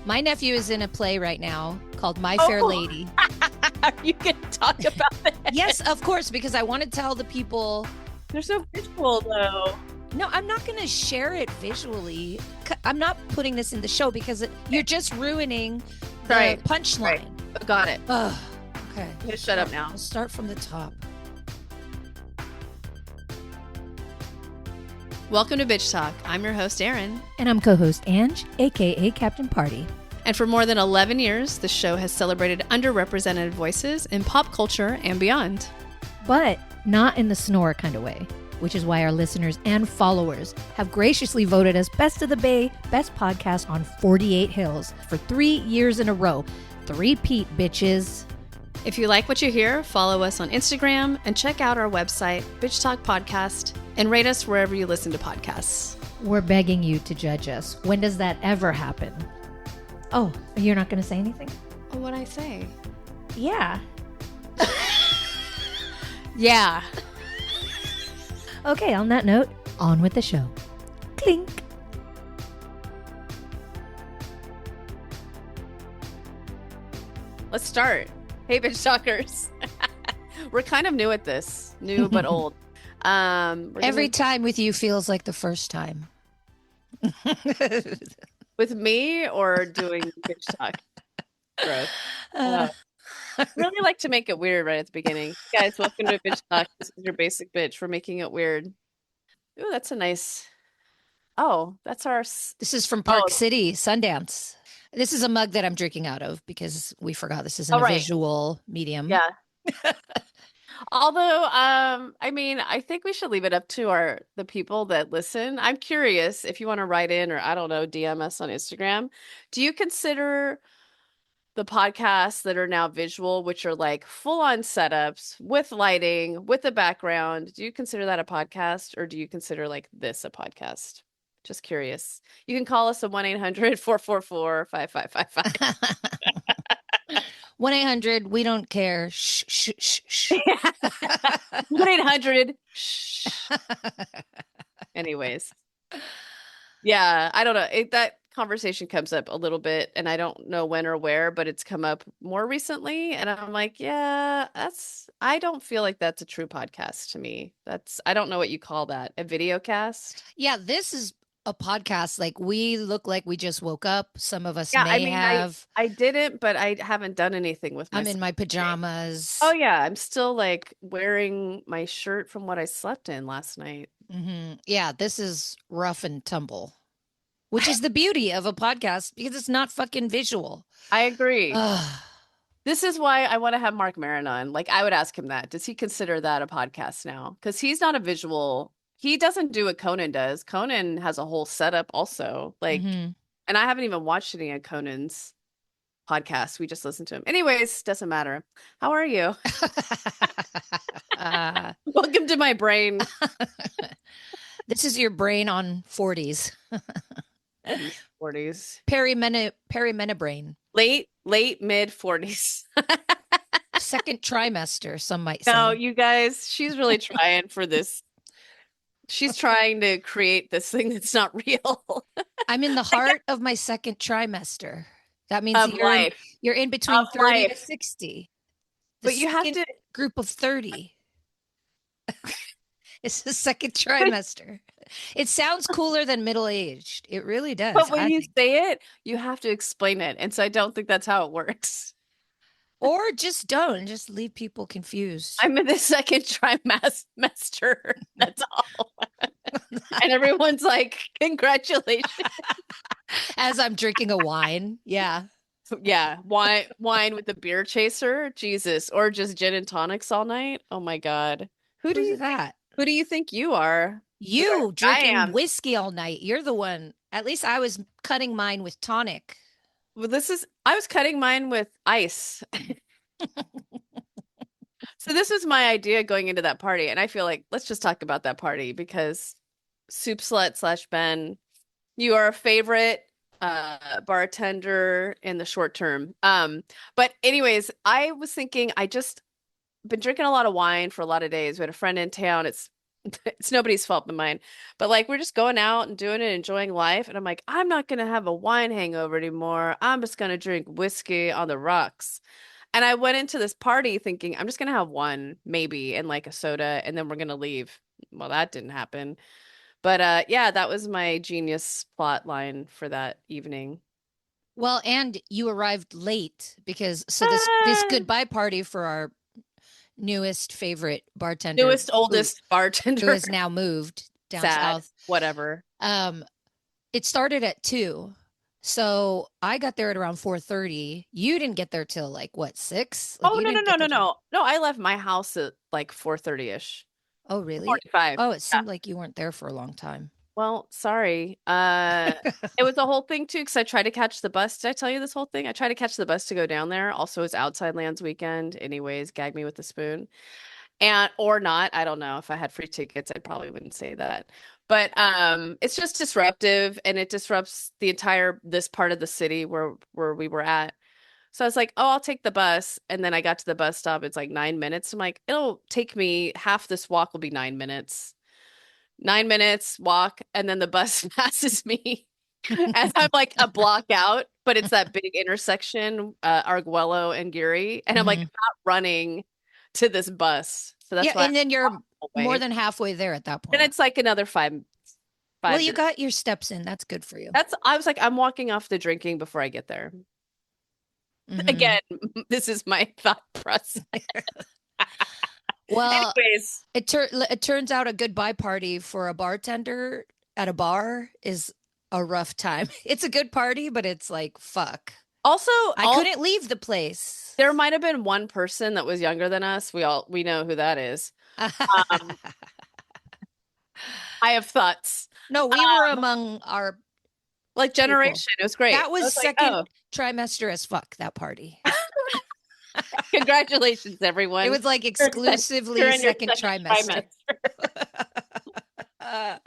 My nephew is in a play right now called My Fair Lady. Are you going to talk about that? Yes, of course, because I want to tell the people. They're so visual, though. No, I'm not going to share it visually. I'm not putting this in the show because you're just ruining the punchline. Right. Got it. Ugh. Okay. I'm going to shut up now. I'll start from the top. Welcome to Bitch Talk. I'm your host, Erin. And I'm co-host Ange, a.k.a. Captain Party. And for more than 11 years, the show has celebrated underrepresented voices in pop culture and beyond. But not in the snore kind of way, which is why our listeners and followers have graciously voted us Best of the Bay, Best Podcast on 48 Hills for 3 years in a row. Three-peat, bitches. If you like what you hear, follow us on Instagram and check out our website, Bitch Talk Podcast, and rate us wherever you listen to podcasts. We're begging you to judge us. When does that ever happen? Oh, you're not going to say anything? Oh, what'd I say? Yeah. Yeah. Okay, on that note, on with the show. Clink. Let's start. Hey, Bitch Talkers. We're kind of new at this. New but old. Every time with you feels like the first time. With me or doing Bitch Talk? Gross. I really like to make it weird right at the beginning. Guys, welcome to Bitch Talk. This is your basic bitch. We're making it weird. Ooh, that's a nice... Oh, that's our... This is from Park City, Sundance. This is a mug that I'm drinking out of because we forgot this isn't a visual medium. Yeah. Although, I mean, I think we should leave it up to the people that listen. I'm curious if you want to write in or, I don't know, DM us on Instagram. Do you consider the podcasts that are now visual, which are like full-on setups with lighting, with a background, do you consider that a podcast or do you consider like this a podcast? Just curious. You can call us at 1-800-444-5555. 1-800, we don't care. Shh, shh, shh, shh. 1-800, shh. Anyways. Yeah, I don't know. That conversation comes up a little bit, and I don't know when or where, but it's come up more recently. And I'm like, yeah, I don't feel like that's a true podcast to me. I don't know what you call that. A video cast? Yeah, this is a podcast. Like, we look like we just woke up. Some of us have. I didn't, but I haven't done anything with myself. I'm in my pajamas. Oh yeah, I'm still like wearing my shirt from what I slept in last night. Mm-hmm. Yeah, this is rough and tumble, which is the beauty of a podcast because it's not fucking visual. I agree. This is why I want to have Mark Maron on. Like, I would ask him that. Does he consider that a podcast now? Because he's not a visual. He doesn't do what Conan does. Conan has a whole setup also. Like, and I haven't even watched any of Conan's podcasts. We just listened to him. Anyways, doesn't matter. How are you? Welcome to my brain. This is your brain on 40s. 40s. Perimena brain. Late mid 40s. Second trimester, some might say. No, you guys, she's really trying for this. She's trying to create this thing that's not real. I'm in the heart of my second trimester. That means you're in between 30 to 60. But you have to group of 30. It's the second trimester. It sounds cooler than middle-aged. It really does. But when you say it, you have to explain it. And so I don't think that's how it works. Or just don't. Just leave people confused. I'm in the second trimester. That's all. And everyone's like, congratulations. As I'm drinking a wine. Yeah. Yeah. Wine with the beer chaser. Jesus. Or just gin and tonics all night. Oh my God. Who do you think you are? You drinking whiskey all night. You're the one. At least I was cutting mine with tonic. Well, I was cutting mine with ice. So this was my idea going into that party. And I feel like, let's just talk about that party because Soup Slut / Ben, you are a favorite bartender in the short term. But anyways, I was thinking, I just been drinking a lot of wine for a lot of days. We had a friend in town. It's It's nobody's fault but mine. But like we're just going out and doing it, enjoying life. And I'm like, I'm not gonna have a wine hangover anymore. I'm just gonna drink whiskey on the rocks. And I went into this party thinking I'm just gonna have one, maybe, and like a soda, and then we're gonna leave. Well, that didn't happen. But yeah, that was my genius plot line for that evening. Well, and you arrived late because so this Ah, goodbye party for our newest favorite bartender newest, who oldest who bartender. has now moved down Sad. south. Whatever. Um, it started at 2. So I got there at around 4:30. You didn't get there till like what, 6? Like Oh you no no didn't no get no there till no. No, I left my house at like 4:30ish. Oh, really? 45. Oh, it Yeah. seemed like you weren't there for a long time. Well, sorry. It was a whole thing too, because I tried to catch the bus. Did I tell you this whole thing? I tried to catch the bus to go down there. Also, it's Outside Lands weekend. Anyways, gag me with a spoon. And or not. I don't know. If I had free tickets, I probably wouldn't say that. But it's just disruptive and it disrupts the entire this part of the city where we were at. So I was like, oh, I'll take the bus. And then I got to the bus stop. It's like 9 minutes. I'm like, it'll take me half this walk will be 9 minutes. 9 minutes walk, and then the bus passes me as I'm like a block out, but it's that big intersection, Arguello and Geary. And I'm like, Hmm. I'm not running to this bus. So Yeah, that's why I and then you're walk the whole more way. than halfway there at that And point. it's like another Well, five you minutes. got your steps in. That's good for you. I was like, I'm walking off the drinking before I get there. Hmm. Again, this is my thought process. Well, Anyways, it turns out a goodbye party for a bartender at a bar is a rough time. It's a good party, but it's like fuck. also, I all couldn't leave the place. there might have been one person that was younger than us. We know who that is. Um, I have thoughts. No, we were among our Like people. generation. It was great. That I was was like, second oh, trimester as fuck, that party. congratulations, It everyone. was like You're exclusively in your second second trimester. trimester.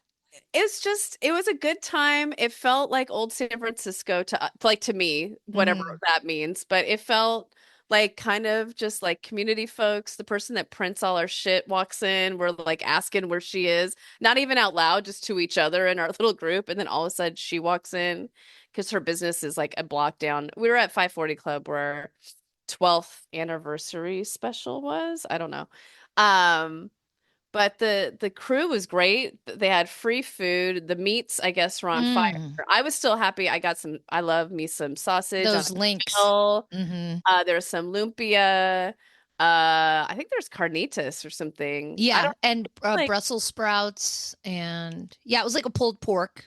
It's just, it was a good time. It felt like old San Francisco like to me, whatever Hmm. that means, but it felt like kind of just like community folks. The person that prints all our shit walks in. We're like asking where she is, not even out loud, just to each other in our little group. And then all of a sudden she walks in because her business is like a block down. We were at 540 Club where 12th anniversary special was. I don't know. Um, but the crew was great. They had free food. The meats, I guess, were on fire. Mm, I was still happy. I got some, I love me some sausage on those a links. grill. Hmm. There's some lumpia. I think there's carnitas or something. I Yeah, don't and like, Brussels sprouts, and yeah, it was like a pulled pork.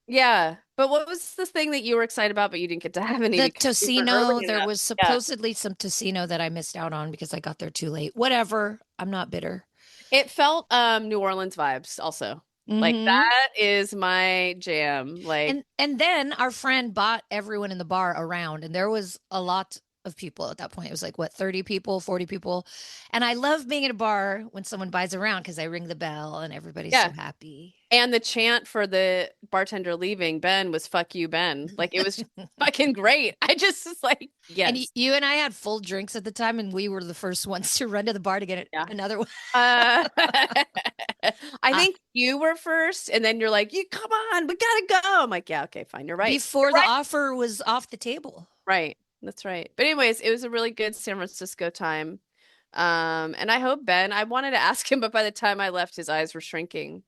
yeah. But what was the thing that you were excited about, but you didn't get to have any The because you weren't early tocino, there enough? was Yeah. supposedly some tocino that I missed out on because I got there too late. Whatever, I'm not bitter. It felt New Orleans vibes also. Like Hmm. that is my jam. Like And then our friend bought everyone in the bar around, and there was a lot of people at that point. It was like what, 30 people, 40 people. And I love being at a bar when someone buys around because I ring the bell and everybody's so yeah. happy. And the chant for the bartender leaving Ben was "fuck you, Ben." Like it was just fucking great. I just was like, And yes, you and I had full drinks at the time, and we were the first ones to run to the bar to get yeah. another one. I uh, think you were first, and then you're like, "You come on, we gotta go." I'm like, "Yeah, okay, fine, you're right, you're before the right, offer was off the table. right, that's right." But anyways, it was a really good San Francisco time. And I hope Ben. I wanted to ask him, but by the time I left, his eyes were shrinking.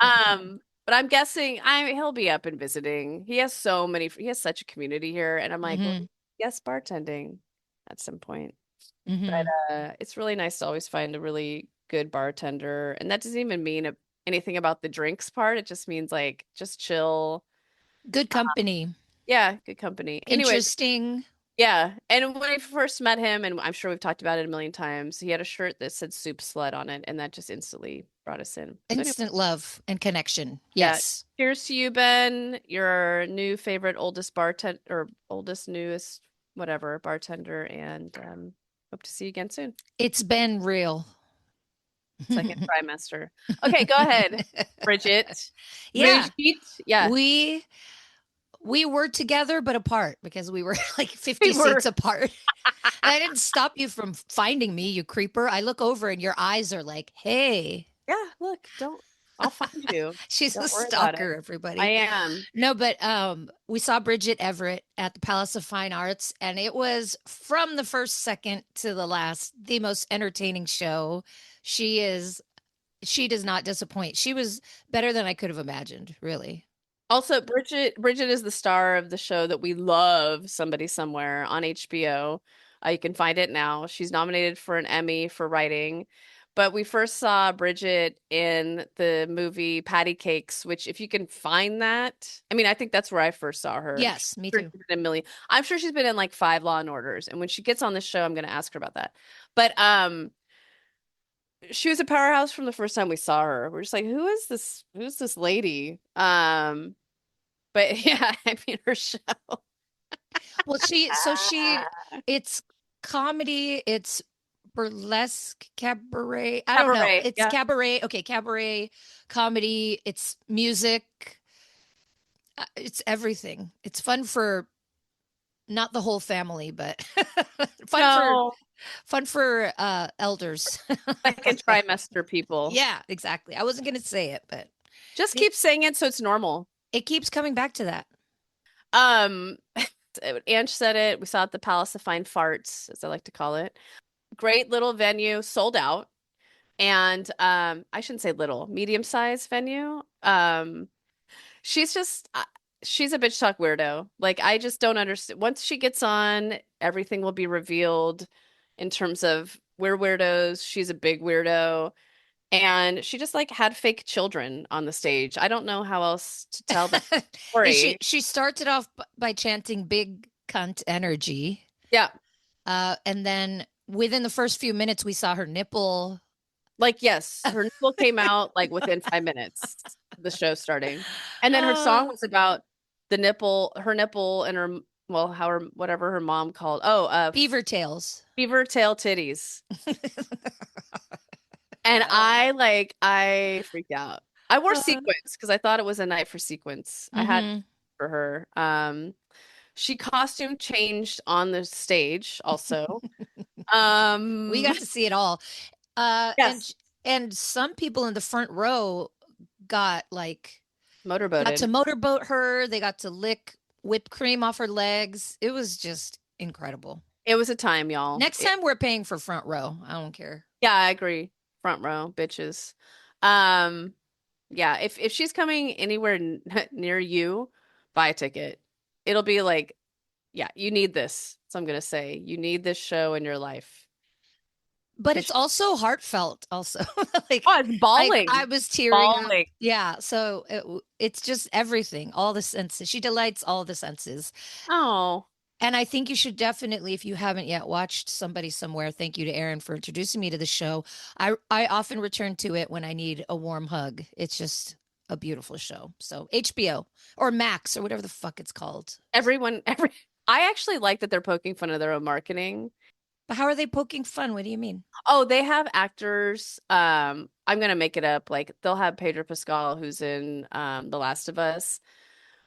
But I'm guessing he'll be up and visiting. He has so many, he has such a community here, and I'm like, well, Hmm. yes, bartending at some point. But Hmm. it's really nice to always find a really good bartender, and that doesn't even mean anything about the drinks part. It just means like just chill. Good company. Yeah, good company. Anyways, Interesting. yeah. And when I first met him, and I'm sure we've talked about it a million times, he had a shirt that said "Soup Slut" on it, and that just instantly brought us in. So anyway. Instant love and connection. Yeah. Yes. Cheers to you, Ben. Your new favorite, oldest bartender, or oldest, newest, whatever, bartender. And hope to see you again soon. It's been real. Second trimester. Okay, go ahead, Bridget. Yeah. Brigitte. Yeah. We we were together but apart because we were like We 50 were. seats apart. And I didn't stop you from finding me, you creeper. I look over and your eyes are like, "Hey." Yeah, look, I'll find you. She's a Don't worry about it. stalker, I everybody. am. No, but we saw Bridget Everett at the Palace of Fine Arts, and it was from the first second to the last the most entertaining show. She is she does not disappoint. She was better than I could have imagined, really. Also, Bridget is the star of the show that we love, Somebody Somewhere on HBO. You can find it now. She's nominated for an Emmy for writing. But we first saw Bridget in the movie Patty Cakes, which if you can find that, I mean, I think that's where I first saw her. Yes, me She's too. been in a million. I'm sure she's been in like 5 Law and Orders. And when she gets on this show, I'm going to ask her about that. But she was a powerhouse from the first time we saw her. We're just like, who is this? Who's this lady? But yeah, I mean her show. Well, it's comedy, it's burlesque cabaret. I don't know. Cabaret. It's Yeah. cabaret. Okay, cabaret, comedy, it's music, it's everything. It's fun for not the whole family, but fun for No, elders. second trimester people. Yeah, exactly. I wasn't going to say it, but Just it, keep saying it so it's normal. it keeps coming back to that. Um, Ange said it. We saw it at the Palace of Fine Farts, as I like to call it. Great little venue, sold out. And I shouldn't say little, medium-sized venue. She's just she's a bitch talk weirdo. Like I just don't understand. Once she gets on, everything will be revealed in terms of we're weirdos. She's a big weirdo. And she just like had fake children on the stage. I don't know how else to tell the And story. she started off by chanting big cunt energy. Yeah. And then within the first few minutes we saw her nipple. Like, yes, her nipple came out like within 5 minutes of the show starting. And then her song Uh, was about her nipple and her, well, how her, whatever her mom called. Oh, beaver tails. fever tail titties. And I freaked out. I wore Uh, sequins because I thought it was a night for sequins. I had mhm. for her. She costume changed on the stage also. We Um, got to see it all. Uh, and yes, and some people in the front row got like got to motorboated. motorboat her. They got to lick whipped cream off her legs. It was just incredible. It was a time, y'all. Next time we're paying for front row. I don't care. Yeah, I agree. Front row, bitches. Um, yeah, if she's coming anywhere near you, buy a ticket. It'll be like, yeah, you need this. So I'm gonna say you need this show in your life. But 'Cause it's also heartfelt also. like oh, it's like I bawling, was tearing up. bawling. Yeah, so it's just everything, all the senses. She delights all the senses. Oh, And I think you should definitely, if you haven't yet watched Somebody Somewhere, thank you to Aaron for introducing me to the show. I often return to it when I need a warm hug. It's just a beautiful show. So HBO or Max or whatever the fuck it's called. every. I actually like that they're poking fun of their own marketing. But how are they poking fun? What do you mean? Oh, they have actors. I'm gonna make it up. Like they'll have Pedro Pascal, who's in The Last of Us,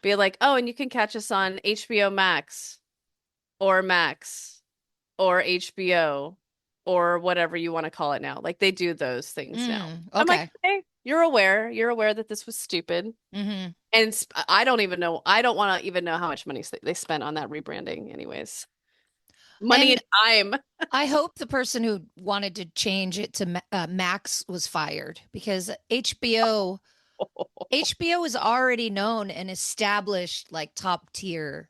be like, oh, and you can catch us on HBO Max or HBO or whatever you want to call it now. Like they do those things now. I'm like, Okay. hey, you're aware that this was stupid. Hmm. And I don't even know. I don't want to even know how much money they spent on that rebranding, anyways. Money and And time. I hope the person who wanted to change it to Max was fired because HBO is already known and established like top tier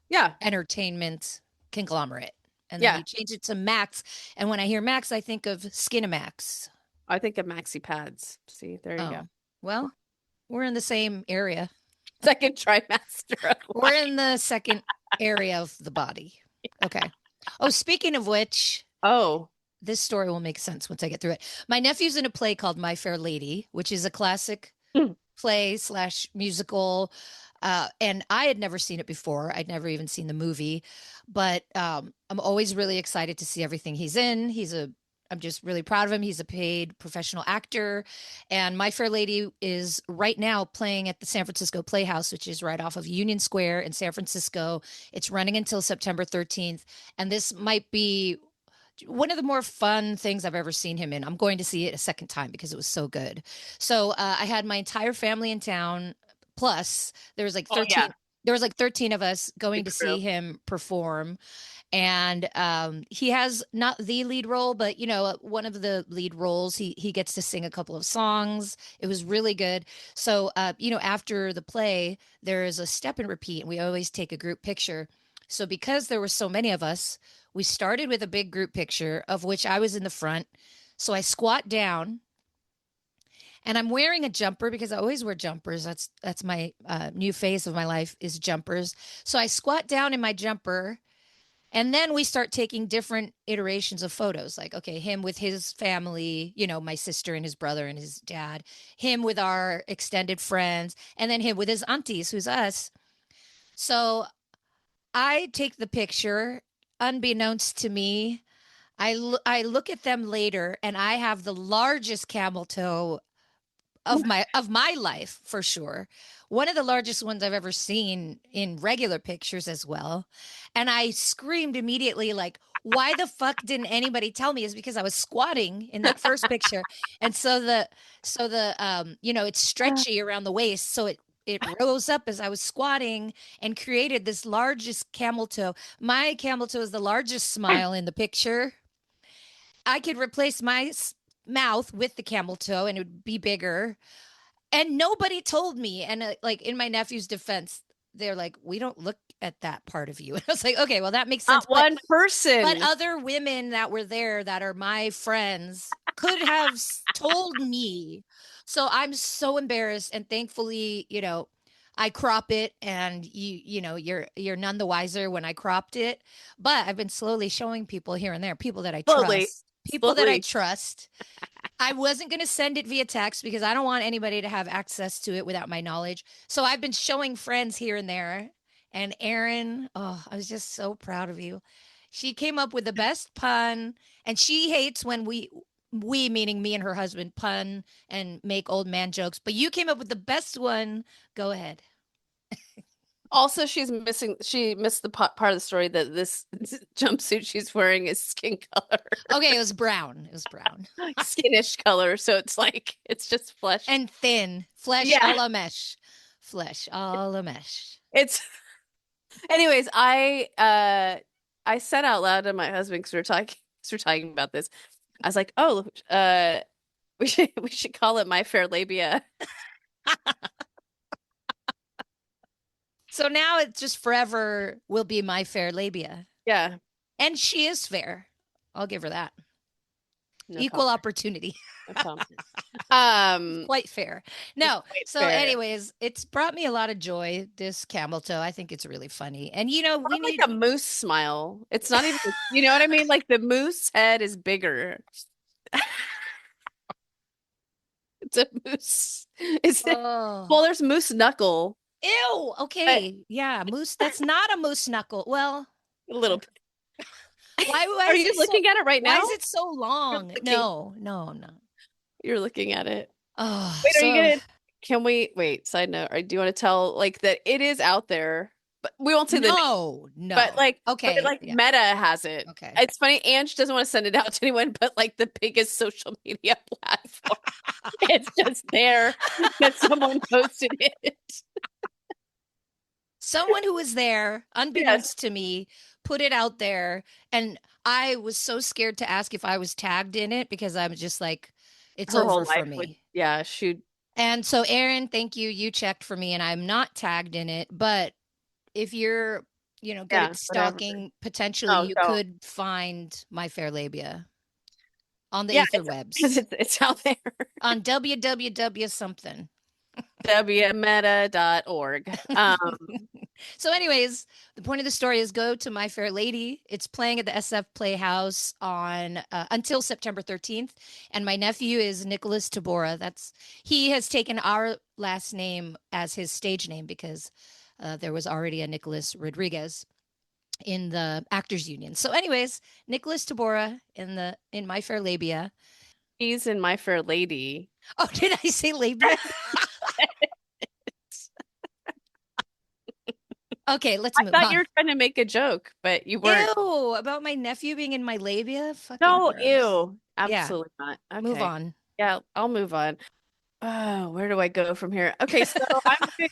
Yeah, entertainment conglomerate. And then yeah. you change it to Max. And when I hear Max, I think of Skinamax. I think of maxi pads. See, there you go. Oh, well, we're in the same area. Second trimester of We're life. in the second area of the body. Okay. Oh, speaking of which, Oh, this story will make sense once I get through it. My nephew's in a play called My Fair Lady, which is a classic mm, play slash musical. And I had never seen it before. I'd never even seen the movie, but I'm always really excited to see everything he's in. I'm just really proud of him. He's a paid professional actor. And My Fair Lady is right now playing at the San Francisco Playhouse, which is right off of Union Square in San Francisco. It's running until September 13th. And this might be one of the more fun things I've ever seen him in. I'm going to see it a second time because it was so good. So I had my entire family in town. Plus, there was like Oh yeah, 13. There was like 13 of us the going to crew. see him perform, and he has not the lead role, but one of the lead roles. He gets to sing a couple of songs. It was really good. So after the play, there is a step and repeat, and we always take a group picture. So because there were so many of us, we started with a big group picture of which I was in the front. So I squat down, and I'm wearing a jumper because I always wear jumpers. That's my new phase of my life is jumpers. So I squat down in my jumper, and then we start taking different iterations of photos. Like, okay, him with his family, my sister and his brother and his dad, him with our extended friends, and then him with his aunties, who's us. So I take the picture. Unbeknownst to me, I look at them later, and I have the largest camel toe of my life for sure. One of the largest ones I've ever seen in regular pictures as well. And I screamed immediately like, why the fuck didn't anybody tell me? Is because I was squatting in that first picture. And it's stretchy around the waist, so it rose up as I was squatting and created this largest camel toe. My camel toe is the largest smile in the picture. I could replace my mouth with the camel toe and it would be bigger, and nobody told me. And like in my nephew's defense, they're like, we don't look at that part of you. And I was like, okay, well, that makes sense. Not one But person. other women that were there that are my friends could have told me. So I'm so embarrassed. And thankfully, I crop it, and you're none the wiser when I cropped it. But I've been slowly showing people here and there, people that I Slowly, trust, people that I slowly. trust. I wasn't going to send it via text because I don't want anybody to have access to it without my knowledge. So I've been showing friends here and there. And Erin, oh, I was just so proud of you. She came up with the best pun, and she hates when we meaning me and her husband, pun and make old man jokes. But you came up with the best one. Go ahead. Also, she missed the part of the story that this jumpsuit she's wearing is skin color, Okay, it was brown. It was brown skinish color. So it's like, it's just flesh. and thin, flesh a Yeah. la mesh, flesh a la mesh. It's, anyways, I said out loud to my husband because we're talking about this. I was like, oh, we should call it My Fair Labia. So now it just forever will be my fair labia. Yeah, And she is fair. I'll give her that. no Equal comment. opportunity. No comment. Um, Quite fair. it's No. quite So, fair. anyways, it's brought me a lot of joy, this camel toe. I think it's really funny. And, we Not like need. a moose smile. It's not even, you know what I mean? Like the moose head is bigger. It's a moose. Is it? Oh. Well, there's moose knuckle, Ew. but Okay. Yeah. Moose. That's not a moose knuckle. Well, a little bit. why Are is you it so. looking at it right Why now? is it so You're long? looking. No, no, I'm not. You're looking at it. Oh, Wait, are you so gonna? Can we wait? Side note, do you want to tell like that it is out there, but we won't say the name. no, But no. but Okay. like Yeah. Meta has it. Okay. It's funny. Ange doesn't want to send it out to anyone, but like the biggest social media platform, it's just there that someone posted it. Someone who was there, Yes, unbeknownst to me, put it out there. And I was so scared to ask if I was tagged in it because I'm just like, it's her whole over for life would. me. Yeah, shoot. And so, Aaron, thank you. You checked for me, and I'm not tagged in it. But if you're, good Yeah, at whatever. stalking, potentially Oh, you don't. could find my fair labia on the Yeah, ether because webs, it's out there. on www something. wmeta.org. So, anyways, the point of the story is go to My Fair Lady. It's playing at the SF Playhouse on until September 13th. And my nephew is Nicholas Tabora. He has taken our last name as his stage name because there was already a Nicholas Rodriguez in the Actors Union. So, anyways, Nicholas Tabora in My Fair Labia. He's in My Fair Lady. Oh, did I say labia? Okay, let's I move thought on. you were trying to make a joke, but you weren't. Ew, about my nephew being in my labia? Fucking No, gross. ew. Yeah, Absolutely not. move Okay. on. Yeah, I'll move on. Oh, where do I go from here? Okay, so I'm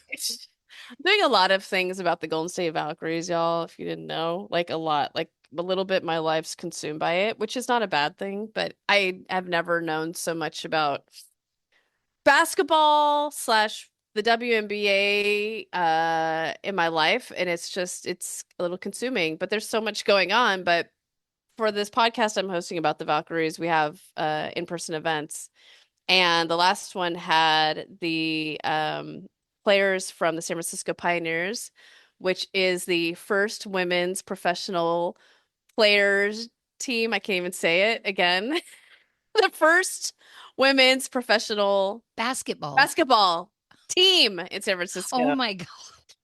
doing a lot of things about the Golden State Valkyries, y'all, if you didn't know. Like a lot. Like a little bit my life's consumed by it, which is not a bad thing, but I have never known so much about basketball slash the WNBA in my life, and it's a little consuming, but there's so much going on. But for this podcast I'm hosting about the Valkyries, we have in-person events. And the last one had the players from the San Francisco Pioneers, which is the first women's professional players team. I can't even say it again. The first women's professional Basketball. basketball team in San Oh Francisco. my God.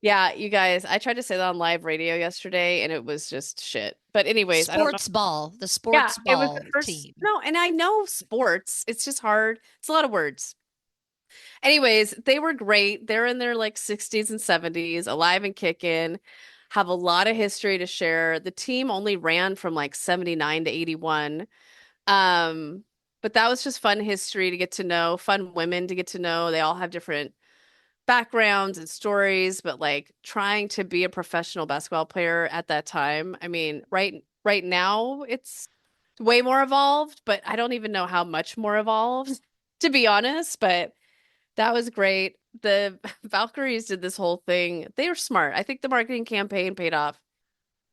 Yeah, you guys, I tried to say that on live radio yesterday and it was just shit. But anyways, I don't know. Sports ball, the Yeah, sports it was the ball first. team. No, and I know sports. It's just hard. It's a lot of words. Anyways, they were great. They're in their like 60s and 70s, alive and kicking, have a lot of history to share. The team only ran from like 79 to 81. Um, but that was just fun history to get to know, fun women to get to know. They all have different backgrounds and stories, but like trying to be a professional basketball player at that time. I mean, right now it's way more evolved, but I don't even know how much more evolved, to be honest, but that was great. The Valkyries did this whole thing. They were smart. I think the marketing campaign paid off.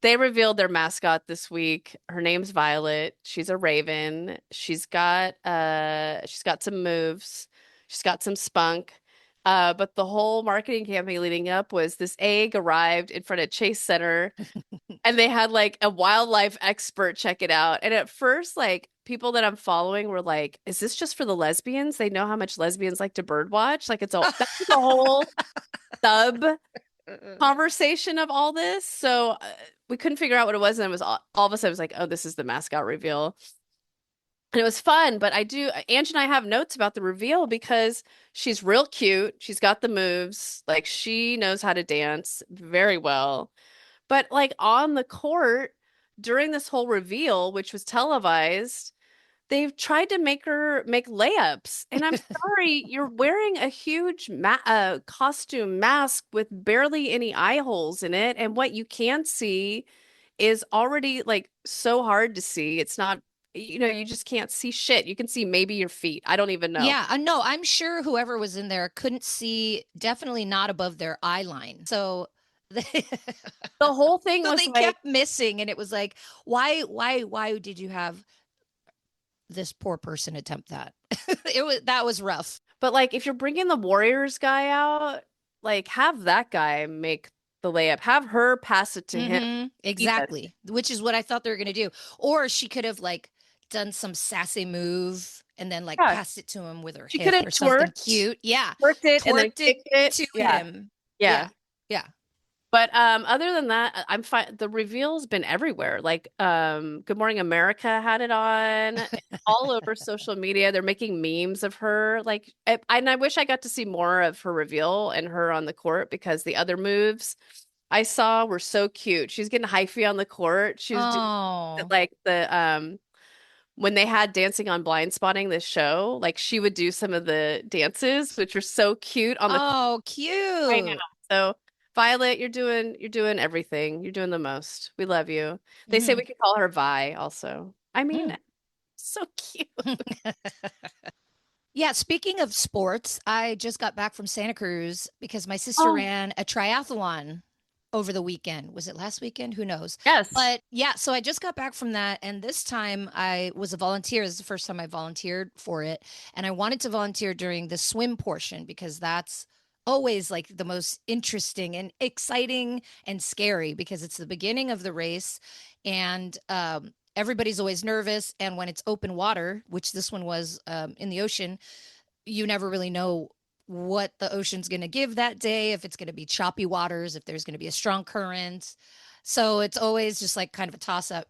They revealed their mascot this week. Her name's Violet. She's a raven. She's got some moves. She's got some spunk. But the whole marketing campaign leading up was this egg arrived in front of Chase Center and they had like a wildlife expert check it out. And at first, like people that I'm following were like, is this just for the lesbians? They know how much lesbians like to birdwatch. Like it's all that's the whole sub conversation of all this. So we couldn't figure out what it was. And it was all of a sudden, it was like, oh, this is the mascot reveal. And it was fun. But Ange and I have notes about the reveal because she's real cute. She's got the moves. Like she knows how to dance very well. But like on the court during this whole reveal, which was televised, they've tried to make her make layups. And I'm sorry, you're wearing a huge costume mask with barely any eye holes in it. And what you can see is already like so hard to see. It's not, you just can't see shit. You can see maybe your feet. I don't even know. Yeah, no, I'm sure whoever was in there couldn't see, definitely not above their eye line. So they, The whole thing so was they like, kept missing, and it was like, why did you have this poor person attempt that? That was rough. but like if you're bringing the Warriors guy out, like have that guy make the layup. Have her pass it to him. Yes. Exactly, which is what I thought they were gonna do. Or she could have like done some sassy move and then like Yeah. passed it to him with her She could hip have or something twerked, cute. Yeah, twerked it and then twerked it kicked it. to Yeah. him. Yeah. Yeah, yeah. But other than that, I'm fine. The reveal's been everywhere. Like Good Morning America had it on all over social media. They're making memes of her. Like and I wish I got to see more of her reveal and her on the court because the other moves I saw were so cute. She's getting hyphy on the court. She was doing Oh, like the when they had Dancing on Blind Spotting this show, like she would do some of the dances, which were so cute on the court. oh, I know. cute. So Violet, you're doing everything. You're doing the most. We love you. They say Hmm. we could call her Vi also. I mean, Hmm. so cute. Yeah, speaking of sports, I just got back from Santa Cruz because my sister Oh, ran a triathlon over the weekend. Was it last weekend? Who knows? yes. But yeah, so I just got back from that. And this time I was a volunteer. This is the first time I volunteered for it. And I wanted to volunteer during the swim portion because that's always like the most interesting and exciting and scary because it's the beginning of the race. And everybody's always nervous. And when it's open water, which this one was in the ocean, you never really know what the ocean's going to give that day, if it's going to be choppy waters, if there's going to be a strong current. So it's always just like kind of a toss up.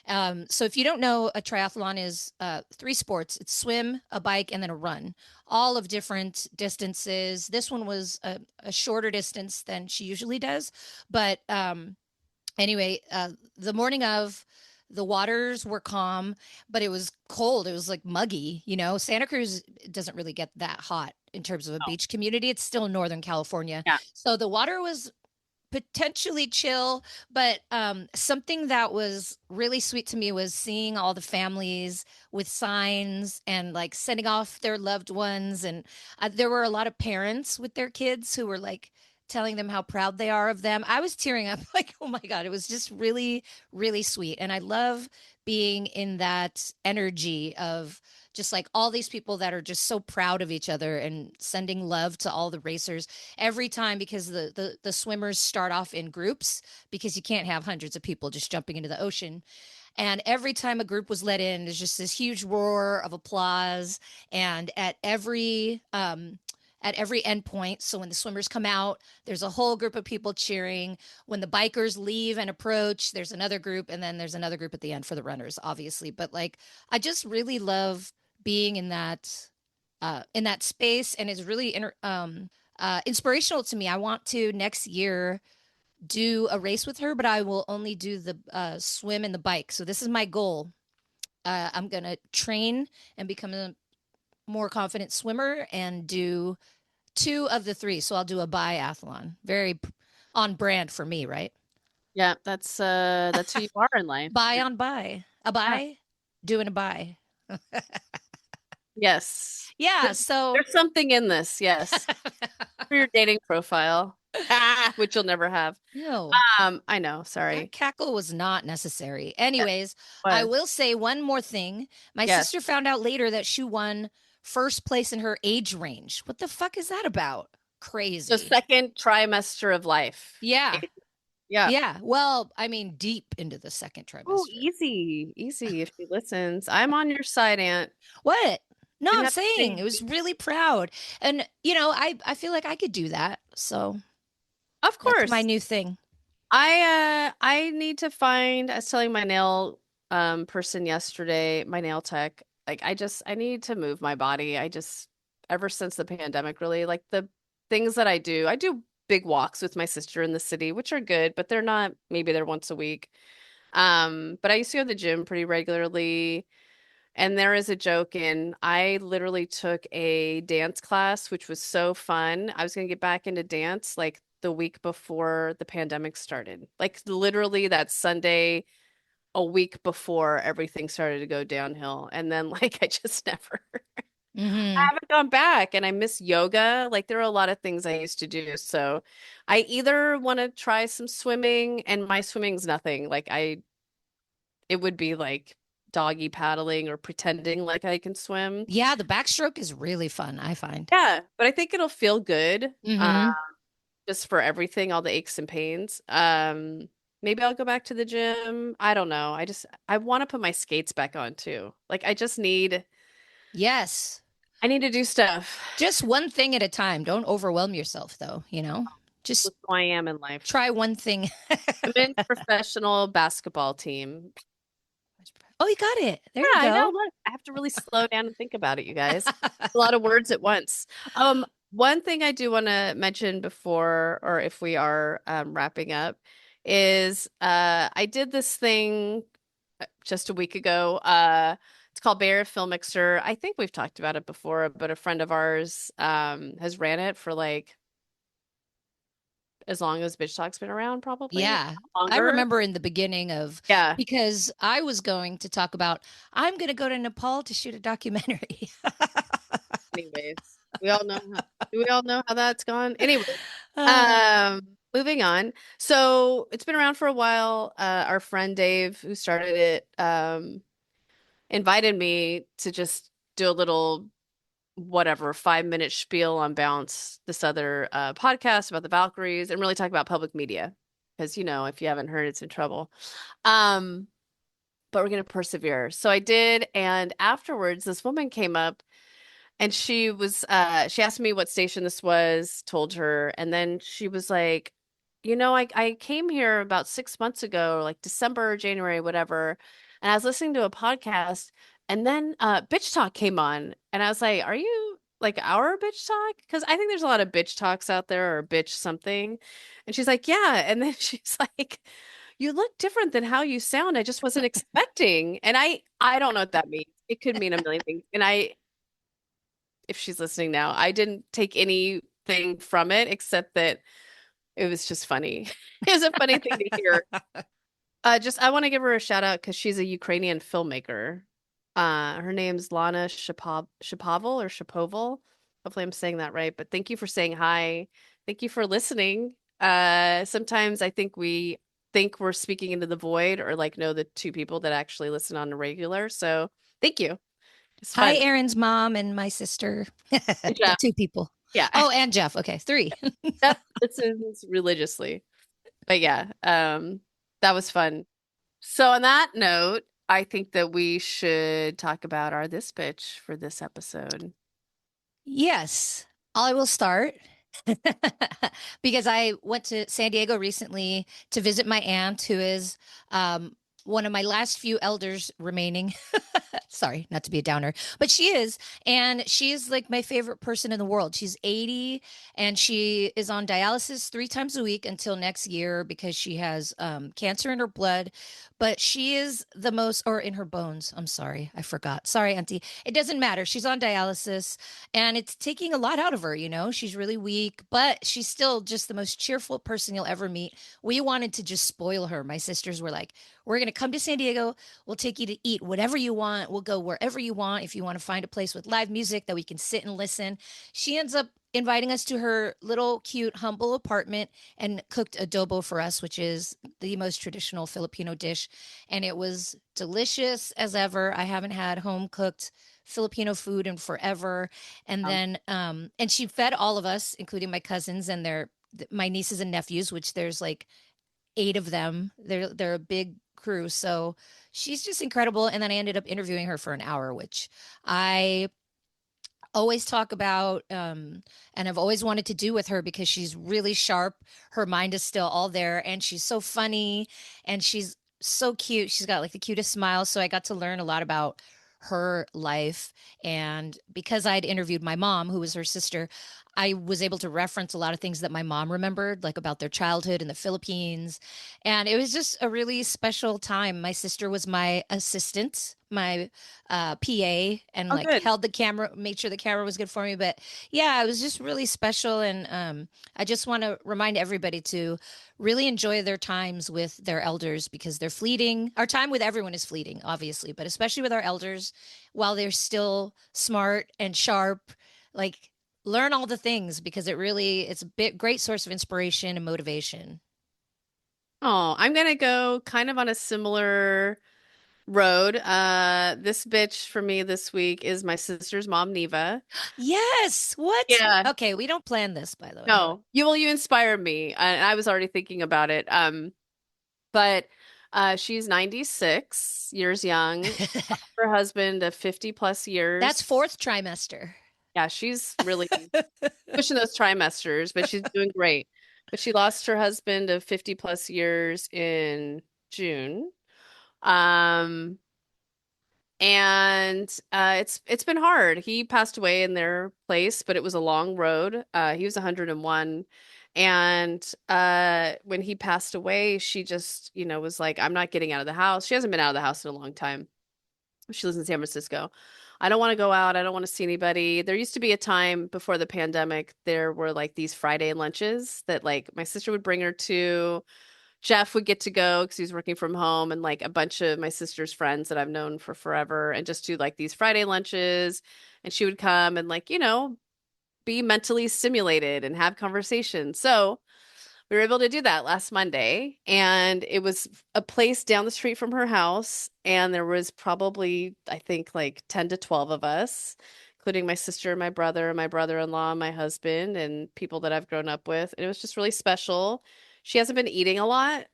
So if you don't know, a triathlon is three sports. It's swim, a bike, and then a run, all of different distances. This one was a shorter distance than she usually does. But anyway, the morning of, the waters were calm, but it was cold. It was like muggy, you know. Santa Cruz doesn't really get that hot in terms of a Oh, beach community. It's still Northern California. yeah. So the water was potentially chill, but something that was really sweet to me was seeing all the families with signs and like sending off their loved ones. And there were a lot of parents with their kids who were like telling them how proud they are of them. I was tearing up like, oh my God, it was just really, really sweet. And I love being in that energy of just like all these people that are just so proud of each other and sending love to all the racers every time, because the swimmers start off in groups, because you can't have hundreds of people just jumping into the ocean. And every time a group was let in, there's just this huge roar of applause. And at every end point, so when the swimmers come out, there's a whole group of people cheering. When the bikers leave and approach, there's another group, and then there's another group at the end for the runners, obviously. But like, I just really love being in that space, and it's really inspirational to me. I want to next year do a race with her, but I will only do the swim and the bike. So this is my goal. I'm gonna train and become a more confident swimmer and do two of the three. So I'll do a biathlon. Very on brand for me, right? Yeah, that's who you are in life. Bi on bi. A Yeah. bi, doing a bi. Yes. Yeah, There's so there's something in this, yes. For your dating profile. Which you'll never have. no, I know, that sorry. cackle was not necessary. Yeah, Anyways, I was. will say one more thing. My Yes. sister found out later that she won first place in her age range. What the fuck is that about? So Crazy. second trimester of life. Yeah. Yeah. Yeah. Well, I mean, deep into the second Oh, trimester. easy. Easy if she listens. I'm on your side, Aunt. What? No, You I'm have to saying say it was really proud. And, you know, I feel like I could do that. So of that's my course. new thing. I need to find, I was telling my nail person yesterday, my nail tech, like I need to move my body. I just ever since the pandemic really, like the things that I do big walks with my sister in the city, which are good, but they're not, maybe they're once a week. But I used to go to the gym pretty regularly. And there is a joke in, I literally took a dance class, which was so fun. I was going to get back into dance like the week before the pandemic started. Like literally that Sunday, a week before everything started to go downhill. And then like I just never, I Mm-hmm. haven't gone back and I miss yoga. Like there are a lot of things I used to do. So I either want to try some swimming and my swimming's nothing. It would be like doggy paddling or pretending like I can swim. Yeah, the backstroke is really fun, I find. Yeah, but I think it'll feel good, Mm-hmm. just for everything, all the aches and pains. Maybe I'll go back to the gym. I don't know. I want to put my skates back on too. Like Yes. I need to do stuff. Just one thing at a time. Don't overwhelm yourself, though, you know? Just That's who I am in life. try one thing. Women's professional basketball team. Oh, you got it. There you Yeah, I know. go. Look, I have to really slow down and think about it, you guys. A lot of words at once. One thing I do want to mention before, or if we are wrapping up, is I did this thing just a week ago. It's called Bear Film Mixer. I think we've talked about it before, but a friend of ours has ran it for like as long as Bitch Talk's been around, probably Yeah. I longer. remember in the beginning of, Yeah. because I was going to talk about, I'm going to go to Nepal to shoot a documentary. Anyways, we all know do we all know how that's gone? Anyway, Uh, moving on. So it's been around for a while. Our friend Dave, who started it, invited me to just do a little whatever 5 minute spiel on Bounce, this other podcast about the Valkyries, and really talk about public media. Because if you haven't heard, it's in trouble. Um, but we're gonna persevere. So I did, and afterwards, this woman came up and she asked me what station this was, told her, and then she was like, I came here about 6 months ago, like December, January, whatever. and I was listening to a podcast, and then Bitch Talk came on, and I was like, "Are you like our Bitch Talk?" Because I think there's a lot of Bitch Talks out there or Bitch something. And she's like, "Yeah," and then she's like, "You look different than how you sound. I just wasn't expecting." And I don't know what that means. It could mean a million things. And if she's listening now, I didn't take anything from it except that it was just funny. It was a funny thing to hear. I want to give her a shout out because she's a Ukrainian filmmaker. Her name's Lana Shapoval or Shapoval. Hopefully I'm saying that right. But thank you for saying hi. Thank you for listening. Sometimes I think we think we're speaking into the void or like know the two people that actually listen on a regular. So thank you. It's Hi, fun. Aaron's mom and my sister. Good job. Two people. Yeah. Oh, and Jeff. Okay, three. Jeff listens religiously. But yeah, that was fun. So on that note, I think that we should talk about our this bitch for this episode. Yes, I will start because I went to San Diego recently to visit my aunt, who is um, one of my last few elders remaining. Sorry, not to be a downer, but she is. And she is like my favorite person in the world. She's 80 and she is on dialysis 3 times a week until next year because she has cancer in her blood. But she is the most, or in her bones. I'm sorry, I forgot. Sorry, Auntie. It doesn't matter. She's on dialysis and it's taking a lot out of her. She's really weak, but she's still just the most cheerful person you'll ever meet. We wanted to just spoil her. My sisters were like, we're going to come to San Diego. We'll take you to eat whatever you want. We'll go wherever you want. If you want to find a place with live music that we can sit and listen. She ends up inviting us to her little cute humble apartment and cooked adobo for us, which is the most traditional Filipino dish, and it was delicious as ever. I haven't had home cooked Filipino food in forever. And Um, then and she fed all of us, including my cousins and my nieces and nephews, which there's like 8 of them. They're a big crew. So she's just incredible. And then I ended up interviewing her for an hour, which I always talk about and I've always wanted to do with her because she's really sharp. Her mind is still all there and she's so funny and she's so cute. She's got like the cutest smile. So I got to learn a lot about her life. And because I'd interviewed my mom, who was her sister, I was able to reference a lot of things that my mom remembered, like about their childhood in the Philippines. And it was just a really special time. My sister was my assistant, my PA, and oh, like good. held the camera, made sure the camera was good for me. But yeah, it was just really special. And I just want to remind everybody to really enjoy their times with their elders because they're fleeting. Our time with everyone is fleeting, obviously, but especially with our elders, while they're still smart and sharp, like learn all the things because it's a great source of inspiration and motivation. Oh, I'm gonna go kind of on a similar road. This bitch for me this week is my sister's mom, Neva. Yes. What? Yeah. Okay, we don't plan this, by the way. No, you inspire me. And I was already thinking about it. But she's 96 years young. Her husband of 50 plus That's years. fourth trimester. Yeah, she's really pushing those trimesters, but she's doing great. But she lost her husband of 50 plus years in June. Um, and it's been hard. He passed away in their place, but it was a long road. He was 101. And when he passed away, she just, was like, I'm not getting out of the house. She hasn't been out of the house in a long time. She lives in San Francisco. I don't want to go out. I don't want to see anybody. There used to be a time before the pandemic, there were like these Friday lunches that like my sister would bring her to. Jeff would get to go because he was working from home, and like a bunch of my sister's friends that I've known for forever, and just do like these Friday lunches. And she would come and like, be mentally stimulated and have conversations. So we were able to do that last Monday, and it was a place down the street from her house. And there was probably, I think, like 10 to 12 of us, including my sister, my brother, my brother-in-law, my husband, and people that I've grown up with. And it was just really special. She hasn't been eating a lot.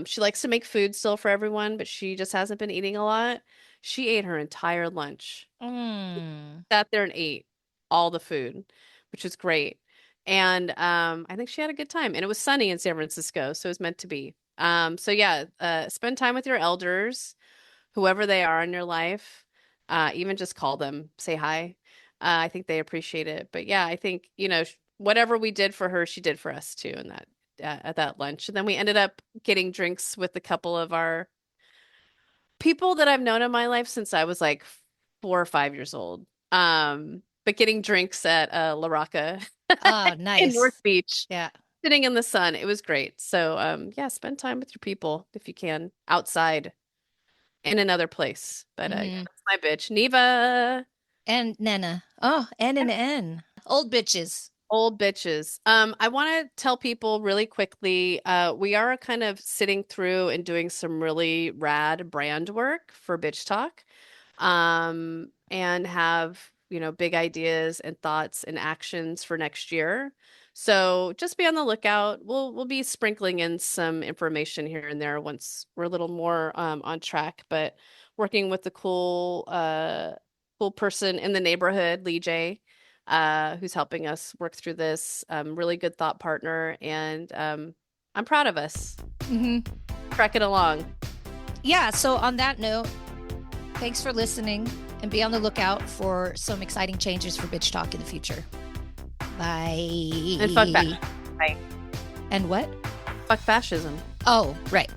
She likes to make food still for everyone, but she just hasn't been eating a lot. She ate her entire lunch, Mm. sat there and ate all the food, which was great. And I think she had a good time. And it was sunny in San Francisco, so it was meant to be. So yeah, spend time with your elders. whoever they are in your life, even just call them, say hi. I think they appreciate it. But yeah, I think, whatever we did for her, she did for us too in that at that lunch. And then we ended up getting drinks with a couple of our people that I've known in my life since I was like 4 or 5 years old. But getting drinks at La Rocca Oh, in North nice. Beach, Yeah. sitting in the sun. It was great. So, yeah, spend time with your people if you can outside in another place. But yeah, Hmm. that's my bitch, Neva. And Nana. Oh, N and N. Old bitches. Old bitches. I want to tell people really quickly, we are kind of sitting through and doing some really rad brand work for Bitch Talk. And have, big ideas and thoughts and actions for next year. So just be on the lookout. We'll be sprinkling in some information here and there once we're a little more on track, but working with the cool person in the neighborhood, Lee J, who's helping us work through this. Really good thought partner, and I'm proud of us. Hmm. Trek it along. Yeah. So on that note, thanks for listening, and be on the lookout for some exciting changes for Bitch Talk in the future. Bye. And fuck that. Bye. And what? Fuck fascism. Oh, right.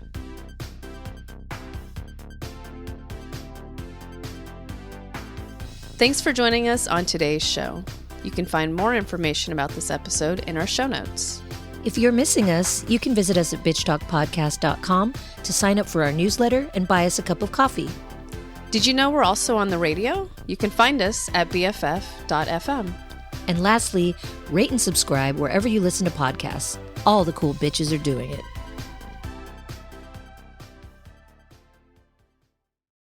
Thanks for joining us on today's show. You can find more information about this episode in our show notes. If you're missing us, you can visit us at bitchtalkpodcast.com to sign up for our newsletter and buy us a cup of coffee. Did you know we're also on the radio? You can find us at bff.fm. And lastly, rate and subscribe wherever you listen to podcasts. All the cool bitches are doing it.